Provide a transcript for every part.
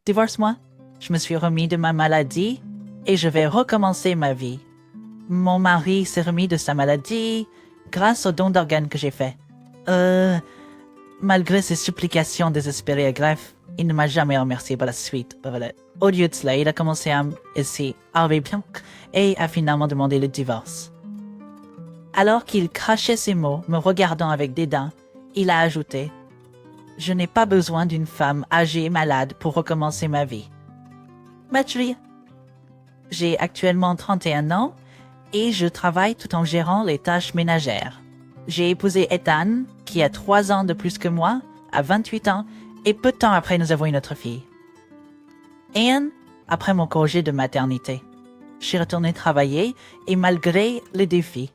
Divorce-moi. Je me suis remis de ma maladie et je vais recommencer ma vie. Mon mari s'est remis de sa maladie grâce au don d'organes que j'ai fait. Malgré ses supplications désespérées à greffe, il ne m'a jamais remercié par la suite. Au lieu de cela, il a commencé à essayer bien et a finalement demandé le divorce. Alors qu'il crachait ces mots, me regardant avec dédain, il a ajouté « Je n'ai pas besoin d'une femme âgée et malade pour recommencer ma vie. » Matri, j'ai actuellement 31 ans et je travaille tout en gérant les tâches ménagères. J'ai épousé Ethan, qui a 3 ans de plus que moi, à 28 ans, et peu de temps après nous avons une autre fille. Anne, après mon congé de maternité, je suis retournée travailler et malgré les défis,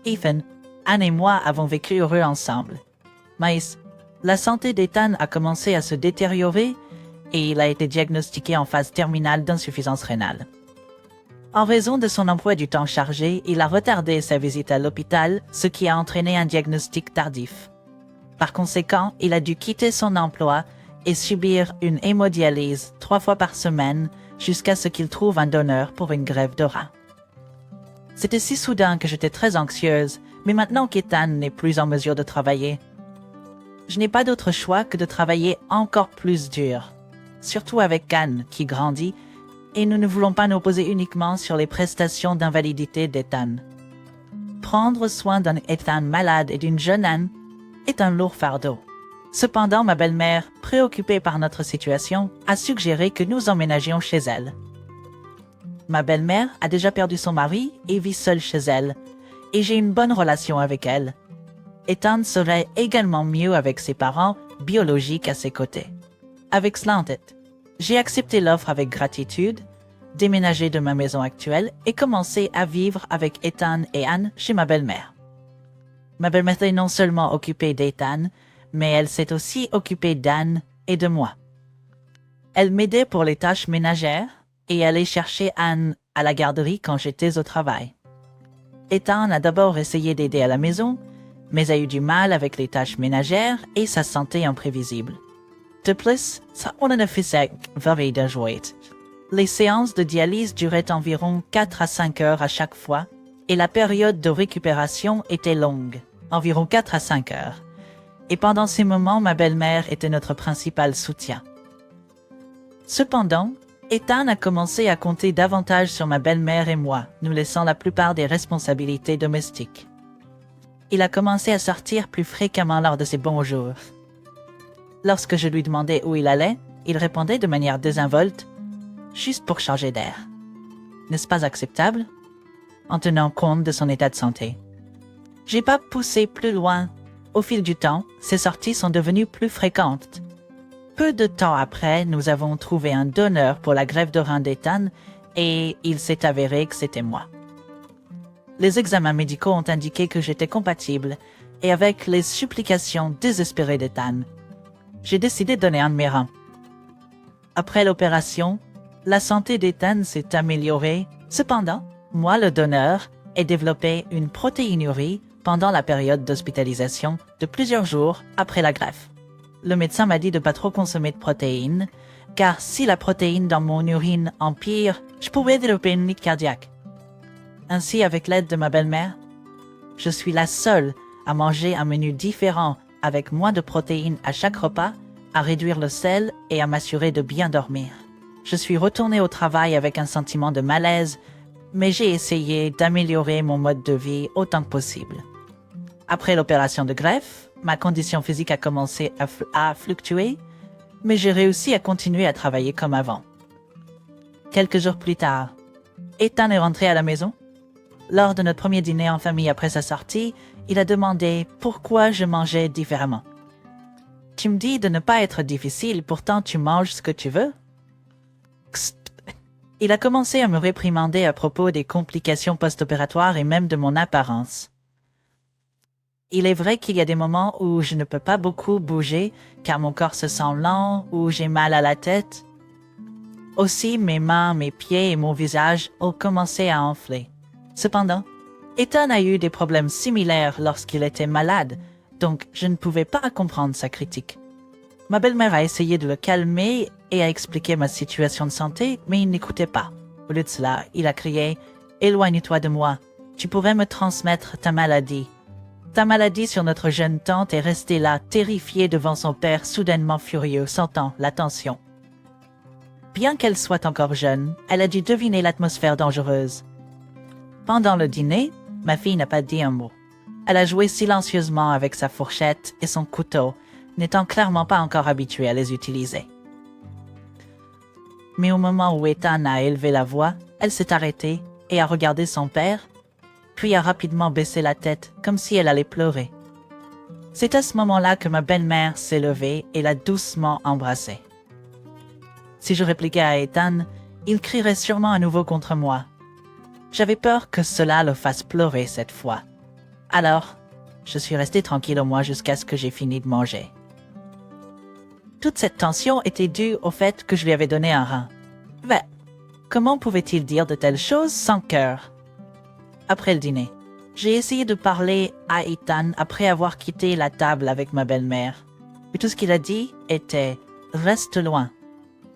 Ethan, Anne et moi avons vécu heureux ensemble. Mais la santé d'Ethan a commencé à se détériorer et il a été diagnostiqué en phase terminale d'insuffisance rénale. En raison de son emploi du temps chargé, il a retardé sa visite à l'hôpital, ce qui a entraîné un diagnostic tardif. Par conséquent, il a dû quitter son emploi et subir une hémodialyse 3 fois par semaine jusqu'à ce qu'il trouve un donneur pour une greffe de rein. C'était si soudain que j'étais très anxieuse, mais maintenant qu'Ethan n'est plus en mesure de travailler, je n'ai pas d'autre choix que de travailler encore plus dur, surtout avec Anne qui grandit, et nous ne voulons pas nous poser uniquement sur les prestations d'invalidité d'Ethan. Prendre soin d'un Ethan malade et d'une jeune Anne est un lourd fardeau. Cependant, ma belle-mère, préoccupée par notre situation, a suggéré que nous emménagions chez elle. Ma belle-mère a déjà perdu son mari et vit seule chez elle, et j'ai une bonne relation avec elle. Ethan serait également mieux avec ses parents biologiques à ses côtés. Avec cela en tête, j'ai accepté l'offre avec gratitude, déménagé de ma maison actuelle et commencé à vivre avec Ethan et Anne chez ma belle-mère. Ma belle-mère est non seulement occupée d'Ethan, mais elle s'est aussi occupée d'Anne et de moi. Elle m'aidait pour les tâches ménagères et allait chercher Anne à la garderie quand j'étais au travail. Ethan a d'abord essayé d'aider à la maison, mais a eu du mal avec les tâches ménagères et sa santé imprévisible. De plus, ça en a fait varier de joie. Les séances de dialyse duraient environ 4 à 5 heures à chaque fois, et la période de récupération était longue, environ 4 à 5 heures. Et pendant ces moments, ma belle-mère était notre principal soutien. Cependant, Ethan a commencé à compter davantage sur ma belle-mère et moi, nous laissant la plupart des responsabilités domestiques. Il a commencé à sortir plus fréquemment lors de ses bons jours. Lorsque je lui demandais où il allait, il répondait de manière désinvolte, juste pour changer d'air. N'est-ce pas acceptable? En tenant compte de son état de santé. J'ai pas poussé plus loin. Au fil du temps, ces sorties sont devenues plus fréquentes. Peu de temps après, nous avons trouvé un donneur pour la greffe de rein d'Ethan et il s'est avéré que c'était moi. Les examens médicaux ont indiqué que j'étais compatible et avec les supplications désespérées d'Ethan, j'ai décidé de donner un de mes reins. Après l'opération, la santé d'Ethan s'est améliorée. Cependant, moi, le donneur, ai développé une protéinurie pendant la période d'hospitalisation de plusieurs jours après la greffe. Le médecin m'a dit de ne pas trop consommer de protéines, car si la protéine dans mon urine empire, je pourrais développer une mythe cardiaque. Ainsi, avec l'aide de ma belle-mère, je suis la seule à manger un menu différent avec moins de protéines à chaque repas, à réduire le sel et à m'assurer de bien dormir. Je suis retournée au travail avec un sentiment de malaise, mais j'ai essayé d'améliorer mon mode de vie autant que possible. Après l'opération de greffe, ma condition physique a commencé à fluctuer, mais j'ai réussi à continuer à travailler comme avant. Quelques jours plus tard, Ethan est rentré à la maison. Lors de notre premier dîner en famille après sa sortie, il a demandé pourquoi je mangeais différemment. « Tu me dis de ne pas être difficile, pourtant tu manges ce que tu veux ?» Il a commencé à me réprimander à propos des complications post-opératoires et même de mon apparence. Il est vrai qu'il y a des moments où je ne peux pas beaucoup bouger car mon corps se sent lent ou j'ai mal à la tête. Aussi, mes mains, mes pieds et mon visage ont commencé à enfler. Cependant, Ethan a eu des problèmes similaires lorsqu'il était malade, donc je ne pouvais pas comprendre sa critique. Ma belle-mère a essayé de le calmer et a expliqué ma situation de santé, mais il n'écoutait pas. Au lieu de cela, il a crié « Éloigne-toi de moi, tu pourrais me transmettre ta maladie. » Ta maladie sur notre jeune tante est restée là, terrifiée devant son père, soudainement furieux, sentant la tension. Bien qu'elle soit encore jeune, elle a dû deviner l'atmosphère dangereuse. Pendant le dîner, ma fille n'a pas dit un mot. Elle a joué silencieusement avec sa fourchette et son couteau, n'étant clairement pas encore habituée à les utiliser. Mais au moment où Ethan a élevé la voix, elle s'est arrêtée et a regardé son père, puis a rapidement baissé la tête, comme si elle allait pleurer. C'est à ce moment-là que ma belle-mère s'est levée et l'a doucement embrassée. Si je répliquais à Ethan, il crierait sûrement à nouveau contre moi. J'avais peur que cela le fasse pleurer cette fois. Alors, je suis restée tranquille au moins jusqu'à ce que j'ai fini de manger. Toute cette tension était due au fait que je lui avais donné un rein. Mais, comment pouvait-il dire de telles choses sans cœur? Après le dîner, j'ai essayé de parler à Ethan après avoir quitté la table avec ma belle-mère. Mais tout ce qu'il a dit était « Reste loin.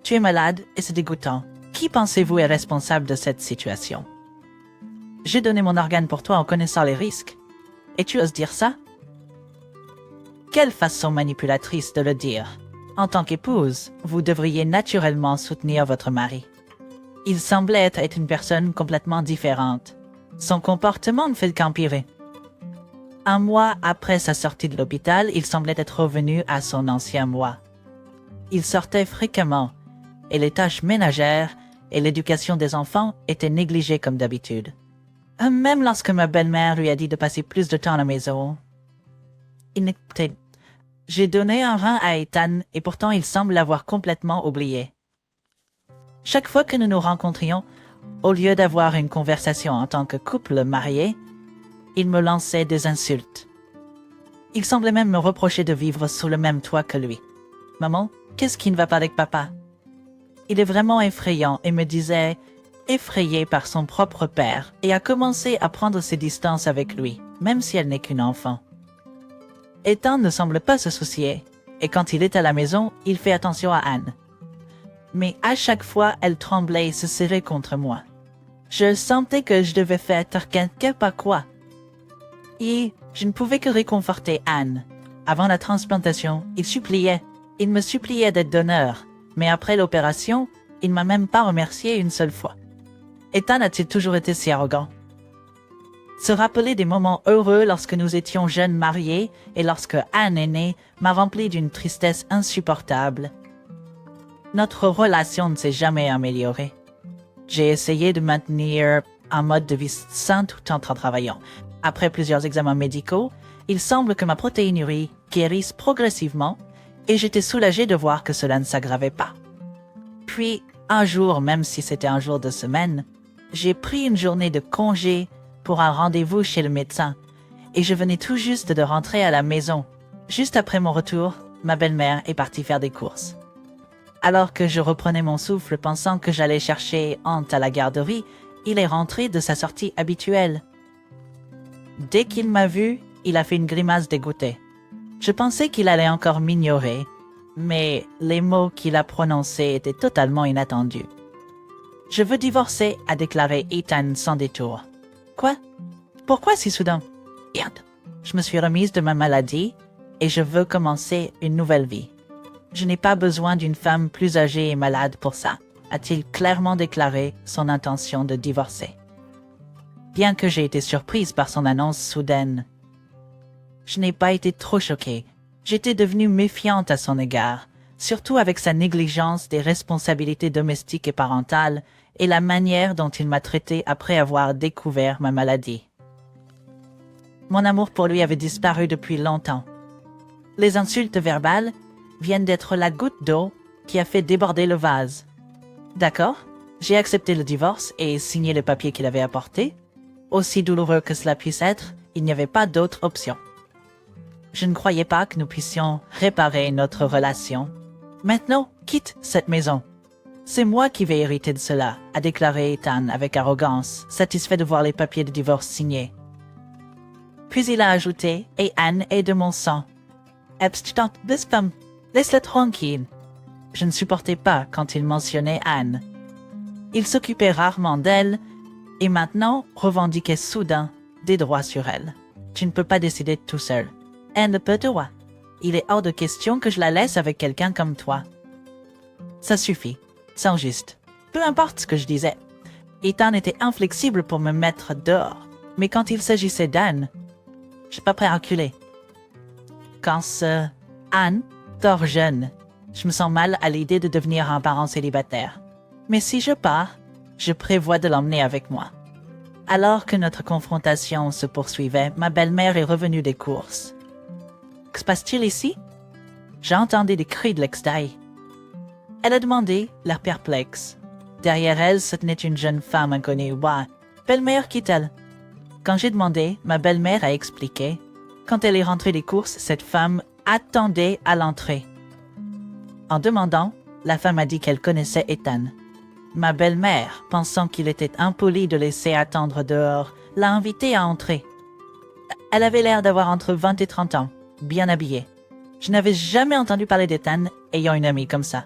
Tu es malade et c'est dégoûtant. Qui pensez-vous est responsable de cette situation? J'ai donné mon organe pour toi en connaissant les risques. Et tu oses dire ça? Quelle façon manipulatrice de le dire. En tant qu'épouse, vous devriez naturellement soutenir votre mari. Il semblait être une personne complètement différente. Son comportement ne fait qu'empirer. Un mois après sa sortie de l'hôpital, il semblait être revenu à son ancien moi. Il sortait fréquemment, et les tâches ménagères et l'éducation des enfants étaient négligées comme d'habitude. Même lorsque ma belle-mère lui a dit de passer plus de temps à la maison, il n'écoutait. J'ai donné un rein à Ethan et pourtant il semble l'avoir complètement oublié. Chaque fois que nous nous rencontrions, au lieu d'avoir une conversation en tant que couple marié, il me lançait des insultes. Il semblait même me reprocher de vivre sous le même toit que lui. « Maman, qu'est-ce qui ne va pas avec papa ?» Il est vraiment effrayant et me disait, effrayé par son propre père, et a commencé à prendre ses distances avec lui, même si elle n'est qu'une enfant. Ethan ne semble pas se soucier, et quand il est à la maison, il fait attention à Anne. Mais à chaque fois, elle tremblait et se serrait contre moi. Je sentais que je devais faire quelque pas quoi. Et je ne pouvais que réconforter Anne. Avant la transplantation, il me suppliait d'être donneur, mais après l'opération, il ne m'a même pas remercié une seule fois. Ethan a-t-il toujours été si arrogant? Se rappeler des moments heureux lorsque nous étions jeunes mariés et lorsque Anne est née m'a rempli d'une tristesse insupportable. Notre relation ne s'est jamais améliorée. J'ai essayé de maintenir un mode de vie sain tout en travaillant. Après plusieurs examens médicaux, il semble que ma protéinurie guérisse progressivement et j'étais soulagée de voir que cela ne s'aggravait pas. Puis, un jour, même si c'était un jour de semaine, j'ai pris une journée de congé pour un rendez-vous chez le médecin et je venais tout juste de rentrer à la maison. Juste après mon retour, ma belle-mère est partie faire des courses. Alors que je reprenais mon souffle pensant que j'allais chercher Ant à la garderie, il est rentré de sa sortie habituelle. Dès qu'il m'a vu, il a fait une grimace dégoûtée. Je pensais qu'il allait encore m'ignorer, mais les mots qu'il a prononcés étaient totalement inattendus. « Je veux divorcer », a déclaré Ethan sans détour. « Quoi? Pourquoi si soudain? » Merde. Je me suis remise de ma maladie et je veux commencer une nouvelle vie. Je n'ai pas besoin d'une femme plus âgée et malade pour ça, a-t-il clairement déclaré son intention de divorcer. Bien que j'ai été surprise par son annonce soudaine, je n'ai pas été trop choquée. J'étais devenue méfiante à son égard, surtout avec sa négligence des responsabilités domestiques et parentales et la manière dont il m'a traitée après avoir découvert ma maladie. Mon amour pour lui avait disparu depuis longtemps. Les insultes verbales viennent d'être la goutte d'eau qui a fait déborder le vase. D'accord, j'ai accepté le divorce et signé le papier qu'il avait apporté. Aussi douloureux que cela puisse être, il n'y avait pas d'autre option. Je ne croyais pas que nous puissions réparer notre relation. Maintenant, quitte cette maison. C'est moi qui vais hériter de cela, a déclaré Ethan avec arrogance, satisfait de voir les papiers de divorce signés. Puis il a ajouté, et Anne est de mon sang. Laisse-la tranquille. Je ne supportais pas quand il mentionnait Anne. Il s'occupait rarement d'elle et maintenant revendiquait soudain des droits sur elle. Tu ne peux pas décider tout seul. Elle ne peut toi. Il est hors de question que je la laisse avec quelqu'un comme toi. Ça suffit. C'est juste. Peu importe ce que je disais. Ethan était inflexible pour me mettre dehors. Mais quand il s'agissait d'Anne, je suis pas prêt à reculer. Quand Anne dort jeune, je me sens mal à l'idée de devenir un parent célibataire. Mais si je pars, je prévois de l'emmener avec moi. Alors que notre confrontation se poursuivait, ma belle-mère est revenue des courses. Que se passe-t-il ici? J'ai entendu des cris de l'extérieur. Elle a demandé, l'air perplexe. Derrière elle se tenait une jeune femme inconnue. Ouah, belle-mère quitte-t-elle? Quand j'ai demandé, ma belle-mère a expliqué. Quand elle est rentrée des courses, cette femme attendait à l'entrée. En demandant, la femme a dit qu'elle connaissait Ethan. Ma belle-mère, pensant qu'il était impoli de laisser attendre dehors, l'a invité à entrer. Elle avait l'air d'avoir entre 20 et 30 ans, bien habillée. Je n'avais jamais entendu parler d'Ethan ayant une amie comme ça.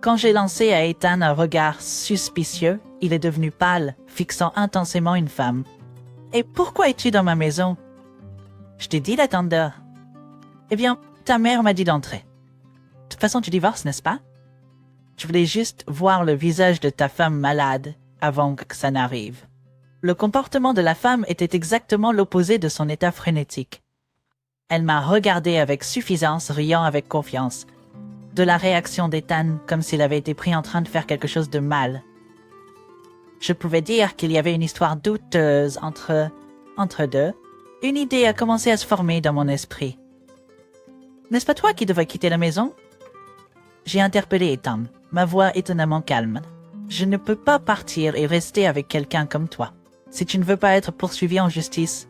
Quand j'ai lancé à Ethan un regard suspicieux, il est devenu pâle, fixant intensément une femme. « Et pourquoi es-tu dans ma maison? » Je t'ai dit d'attendre dehors. « Eh bien, ta mère m'a dit d'entrer. De toute façon, tu divorces, n'est-ce pas? Je voulais juste voir le visage de ta femme malade avant que ça n'arrive. » Le comportement de la femme était exactement l'opposé de son état frénétique. Elle m'a regardé avec suffisance, riant avec confiance. De la réaction d'Ethan, comme s'il avait été pris en train de faire quelque chose de mal. Je pouvais dire qu'il y avait une histoire douteuse entre deux. Une idée a commencé à se former dans mon esprit. « N'est-ce pas toi qui devrais quitter la maison? » J'ai interpellé Ethan, ma voix étonnamment calme. « Je ne peux pas partir et rester avec quelqu'un comme toi. Si tu ne veux pas être poursuivi en justice,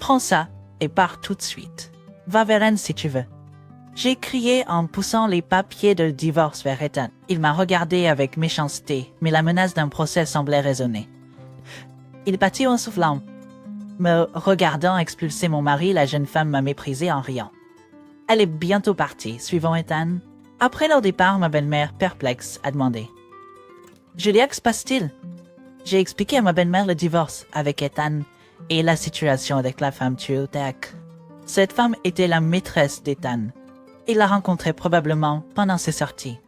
prends ça et pars tout de suite. Va vers Anne si tu veux. » J'ai crié en poussant les papiers de divorce vers Ethan. Il m'a regardé avec méchanceté, mais la menace d'un procès semblait résonner. Il battit en soufflant. Me regardant expulser mon mari, la jeune femme m'a méprisé en riant. Elle est bientôt partie, suivant Ethan. Après leur départ, ma belle-mère, perplexe, a demandé. « Julia, que se passe-t-il? » J'ai expliqué à ma belle-mère le divorce avec Ethan et la situation avec la femme tuée au TAC. Cette femme était la maîtresse d'Ethan. Il l'a rencontré probablement pendant ses sorties.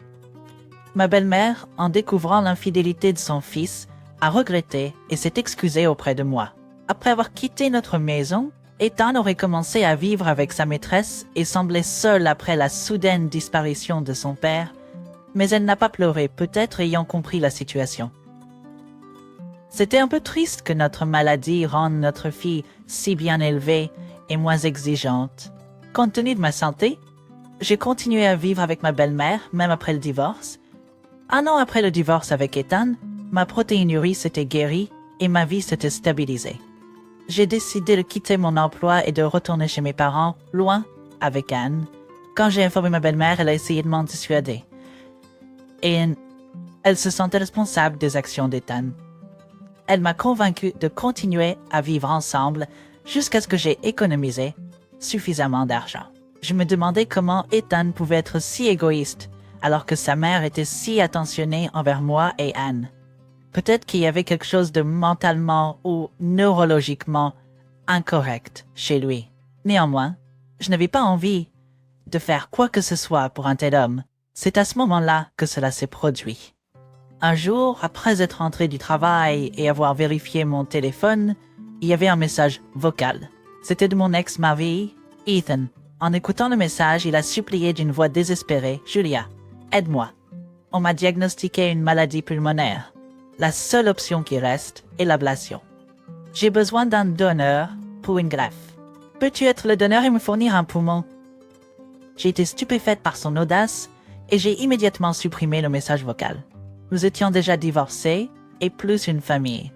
Ma belle-mère, en découvrant l'infidélité de son fils, a regretté et s'est excusée auprès de moi. Après avoir quitté notre maison, Ethan aurait commencé à vivre avec sa maîtresse et semblait seul après la soudaine disparition de son père, mais elle n'a pas pleuré, peut-être ayant compris la situation. C'était un peu triste que notre maladie rende notre fille si bien élevée et moins exigeante. Compte tenu de ma santé, j'ai continué à vivre avec ma belle-mère, même après le divorce. 1 an après le divorce avec Ethan, ma protéinurie s'était guérie et ma vie s'était stabilisée. J'ai décidé de quitter mon emploi et de retourner chez mes parents, loin, avec Anne. Quand j'ai informé ma belle-mère, elle a essayé de m'en dissuader. Et elle se sentait responsable des actions d'Ethan. Elle m'a convaincu de continuer à vivre ensemble jusqu'à ce que j'ai économisé suffisamment d'argent. Je me demandais comment Ethan pouvait être si égoïste, alors que sa mère était si attentionnée envers moi et Anne. Peut-être qu'il y avait quelque chose de mentalement ou neurologiquement incorrect chez lui. Néanmoins, je n'avais pas envie de faire quoi que ce soit pour un tel homme. C'est à ce moment-là que cela s'est produit. Un jour, après être rentré du travail et avoir vérifié mon téléphone, il y avait un message vocal. C'était de mon ex-mari, Ethan. En écoutant le message, il a supplié d'une voix désespérée, « Julia, aide-moi. On m'a diagnostiqué une maladie pulmonaire. La seule option qui reste est l'ablation. J'ai besoin d'un donneur pour une greffe. Peux-tu être le donneur et me fournir un poumon? » J'ai été stupéfaite par son audace et j'ai immédiatement supprimé le message vocal. Nous étions déjà divorcés et plus une famille.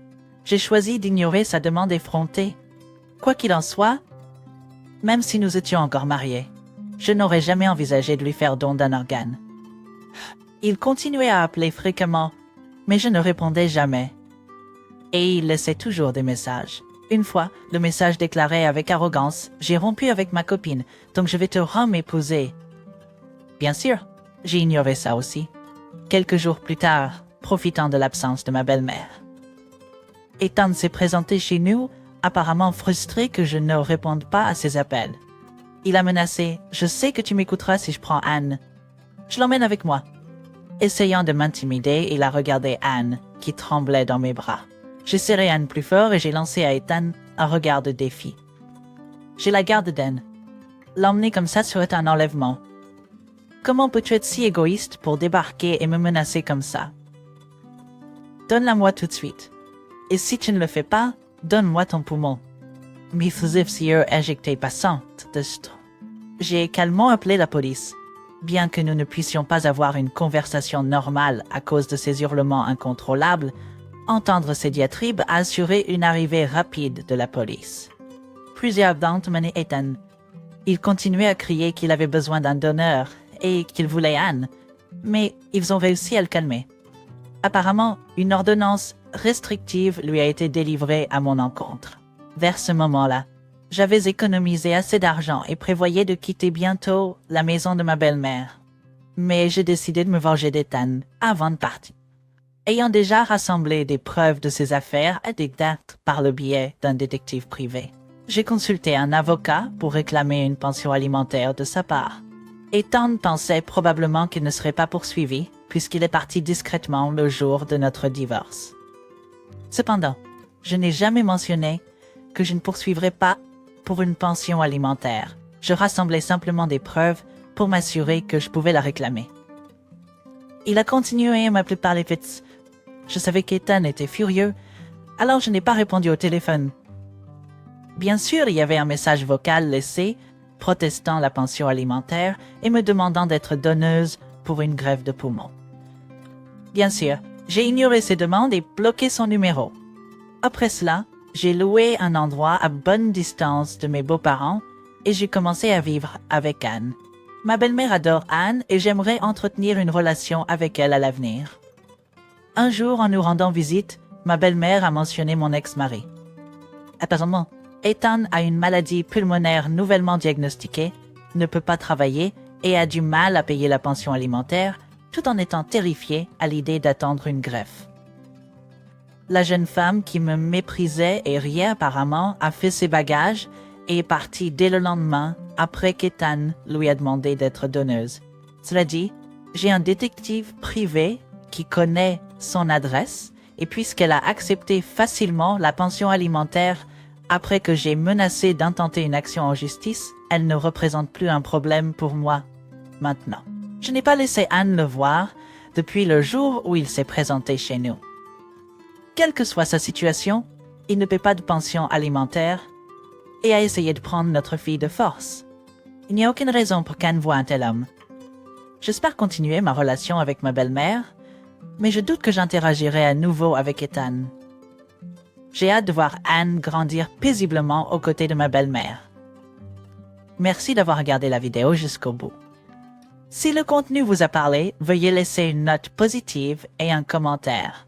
J'ai choisi d'ignorer sa demande effrontée. Quoi qu'il en soit, même si nous étions encore mariés, je n'aurais jamais envisagé de lui faire don d'un organe. Il continuait à appeler fréquemment, mais je ne répondais jamais. Et il laissait toujours des messages. Une fois, le message déclarait avec arrogance « J'ai rompu avec ma copine, donc je vais te m'épouser. » Bien sûr, j'ai ignoré ça aussi. Quelques jours plus tard, profitant de l'absence de ma belle-mère. Ethan s'est présenté chez nous, apparemment frustré que je ne réponde pas à ses appels. Il a menacé « Je sais que tu m'écouteras si je prends Anne. Je l'emmène avec moi. » Essayant de m'intimider, il a regardé Anne, qui tremblait dans mes bras. J'ai serré Anne plus fort et j'ai lancé à Ethan un regard de défi. « J'ai la garde d'Anne. L'emmener comme ça serait un enlèvement. Comment peux-tu être si égoïste pour débarquer et me menacer comme ça? Donne-la-moi tout de suite. Et si tu ne le fais pas, donne-moi ton poumon. » Mes yeux éjectés passante de J'ai calmement appelé la police. Bien que nous ne puissions pas avoir une conversation normale à cause de ces hurlements incontrôlables, entendre ces diatribes a assuré une arrivée rapide de la police. Plusieurs d'entre menaient Ethan. Il continuait à crier qu'il avait besoin d'un donneur et qu'il voulait Anne, mais ils ont réussi à le calmer. Apparemment, une ordonnance restrictive lui a été délivrée à mon encontre. Vers ce moment-là, j'avais économisé assez d'argent et prévoyais de quitter bientôt la maison de ma belle-mère. Mais j'ai décidé de me venger d'Ethan avant de partir. Ayant déjà rassemblé des preuves de ses affaires à des dates par le biais d'un détective privé, j'ai consulté un avocat pour réclamer une pension alimentaire de sa part. Ethan pensait probablement qu'il ne serait pas poursuivi puisqu'il est parti discrètement le jour de notre divorce. Cependant, je n'ai jamais mentionné que je ne poursuivrais pas pour une pension alimentaire. Je rassemblais simplement des preuves pour m'assurer que je pouvais la réclamer. Il a continué à m'appeler par les fêtes. Je savais qu'Ethan était furieux, alors je n'ai pas répondu au téléphone. Bien sûr, il y avait un message vocal laissé, protestant la pension alimentaire et me demandant d'être donneuse pour une greffe de poumon. Bien sûr, j'ai ignoré ses demandes et bloqué son numéro. Après cela, j'ai loué un endroit à bonne distance de mes beaux-parents et j'ai commencé à vivre avec Anne. Ma belle-mère adore Anne et j'aimerais entretenir une relation avec elle à l'avenir. Un jour, en nous rendant visite, ma belle-mère a mentionné mon ex-mari. Apparemment, Ethan a une maladie pulmonaire nouvellement diagnostiquée, ne peut pas travailler et a du mal à payer la pension alimentaire, tout en étant terrifié à l'idée d'attendre une greffe. La jeune femme qui me méprisait et riait apparemment a fait ses bagages et est partie dès le lendemain après qu'Ethan lui a demandé d'être donneuse. Cela dit, j'ai un détective privé qui connaît son adresse et puisqu'elle a accepté facilement la pension alimentaire après que j'ai menacé d'intenter une action en justice, elle ne représente plus un problème pour moi maintenant. Je n'ai pas laissé Anne le voir depuis le jour où il s'est présenté chez nous. Quelle que soit sa situation, il ne paie pas de pension alimentaire et a essayé de prendre notre fille de force. Il n'y a aucune raison pour qu'Anne voie un tel homme. J'espère continuer ma relation avec ma belle-mère, mais je doute que j'interagirai à nouveau avec Ethan. J'ai hâte de voir Anne grandir paisiblement aux côtés de ma belle-mère. Merci d'avoir regardé la vidéo jusqu'au bout. Si le contenu vous a parlé, veuillez laisser une note positive et un commentaire.